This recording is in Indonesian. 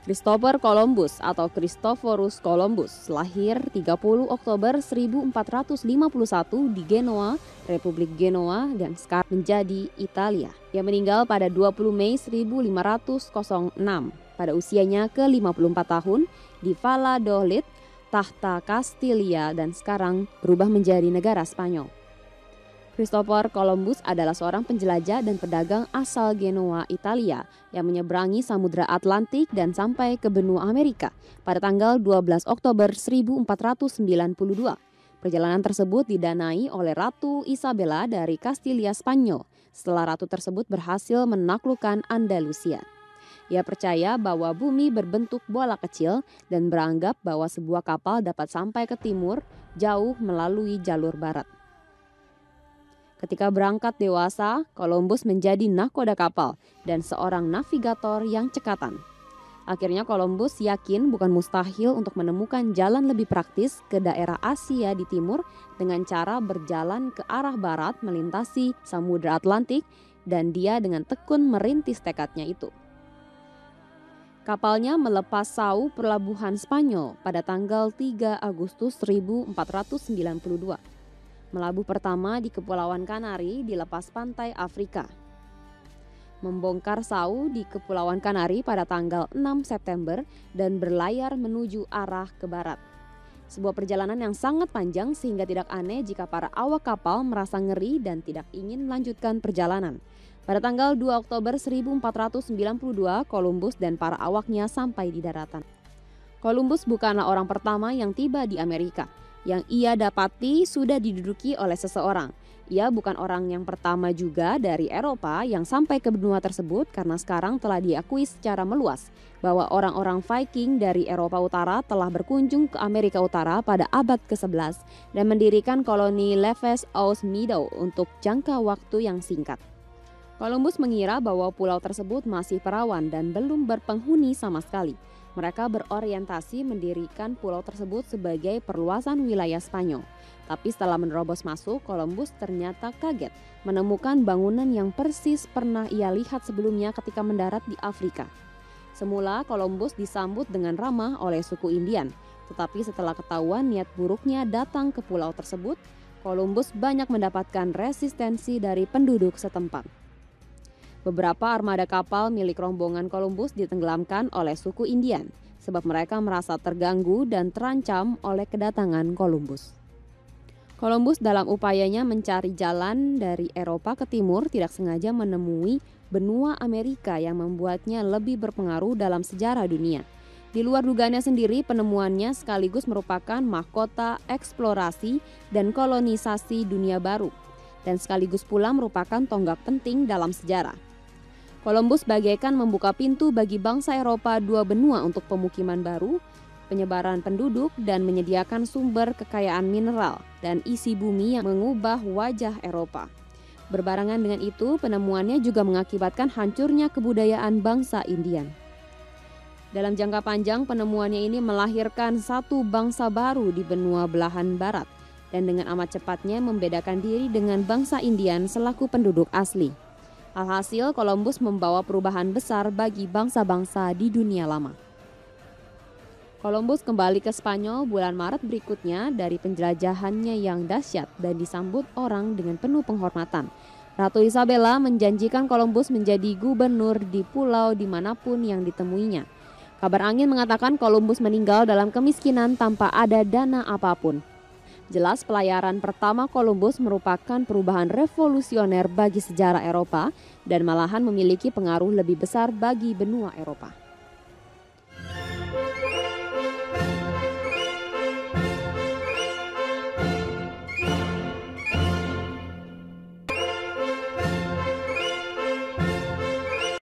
Christopher Columbus atau Christophorus Columbus lahir 30 Oktober 1451 di Genoa, Republik Genoa, dan sekarang menjadi Italia. Ia meninggal pada 20 Mei 1506 pada usianya ke-54 tahun di Valladolid, tahta Kastilia, dan sekarang berubah menjadi negara Spanyol. Christopher Columbus adalah seorang penjelajah dan pedagang asal Genoa, Italia yang menyeberangi Samudra Atlantik dan sampai ke benua Amerika pada tanggal 12 Oktober 1492. Perjalanan tersebut didanai oleh Ratu Isabella dari Kastilia, Spanyol setelah ratu tersebut berhasil menaklukkan Andalusia. Ia percaya bahwa bumi berbentuk bola kecil dan beranggap bahwa sebuah kapal dapat sampai ke timur jauh melalui jalur barat. Ketika berangkat dewasa, Columbus menjadi nahkoda kapal dan seorang navigator yang cekatan. Akhirnya Columbus yakin bukan mustahil untuk menemukan jalan lebih praktis ke daerah Asia di timur dengan cara berjalan ke arah barat melintasi Samudra Atlantik, dan dia dengan tekun merintis tekadnya itu. Kapalnya melepas sau pelabuhan Spanyol pada tanggal 3 Agustus 1492. Melabuh pertama di Kepulauan Kanari di lepas pantai Afrika. Membongkar sau di Kepulauan Kanari pada tanggal 6 September dan berlayar menuju arah ke barat. Sebuah perjalanan yang sangat panjang sehingga tidak aneh jika para awak kapal merasa ngeri dan tidak ingin melanjutkan perjalanan. Pada tanggal 2 Oktober 1492, Columbus dan para awaknya sampai di daratan. Columbus bukanlah orang pertama yang tiba di Amerika. Yang ia dapati sudah diduduki oleh seseorang. Ia bukan orang yang pertama juga dari Eropa yang sampai ke benua tersebut, karena sekarang telah diakui secara meluas bahwa orang-orang Viking dari Eropa Utara telah berkunjung ke Amerika Utara pada abad ke-11 dan mendirikan koloni Leves aus Meadow untuk jangka waktu yang singkat. Columbus mengira bahwa pulau tersebut masih perawan dan belum berpenghuni sama sekali. Mereka berorientasi mendirikan pulau tersebut sebagai perluasan wilayah Spanyol. Tapi setelah menerobos masuk, Columbus ternyata kaget menemukan bangunan yang persis pernah ia lihat sebelumnya ketika mendarat di Afrika. Semula Columbus disambut dengan ramah oleh suku Indian, tetapi setelah ketahuan niat buruknya datang ke pulau tersebut, Columbus banyak mendapatkan resistensi dari penduduk setempat. Beberapa armada kapal milik rombongan Columbus ditenggelamkan oleh suku Indian sebab mereka merasa terganggu dan terancam oleh kedatangan Columbus. Columbus dalam upayanya mencari jalan dari Eropa ke timur tidak sengaja menemui benua Amerika yang membuatnya lebih berpengaruh dalam sejarah dunia. Di luar dugaannya sendiri, penemuannya sekaligus merupakan mahkota eksplorasi dan kolonisasi dunia baru, dan sekaligus pula merupakan tonggak penting dalam sejarah. Columbus bagaikan membuka pintu bagi bangsa Eropa dua benua untuk pemukiman baru, penyebaran penduduk, dan menyediakan sumber kekayaan mineral dan isi bumi yang mengubah wajah Eropa. Berbarengan dengan itu, penemuannya juga mengakibatkan hancurnya kebudayaan bangsa Indian. Dalam jangka panjang, penemuannya ini melahirkan satu bangsa baru di benua belahan barat dan dengan amat cepatnya membedakan diri dengan bangsa Indian selaku penduduk asli. Alhasil, Columbus membawa perubahan besar bagi bangsa-bangsa di dunia lama. Columbus kembali ke Spanyol bulan Maret berikutnya dari penjelajahannya yang dahsyat dan disambut orang dengan penuh penghormatan. Ratu Isabella menjanjikan Columbus menjadi gubernur di pulau dimanapun yang ditemuinya. Kabar angin mengatakan Columbus meninggal dalam kemiskinan tanpa ada dana apapun. Jelas pelayaran pertama Columbus merupakan perubahan revolusioner bagi sejarah Eropa dan malahan memiliki pengaruh lebih besar bagi benua Eropa.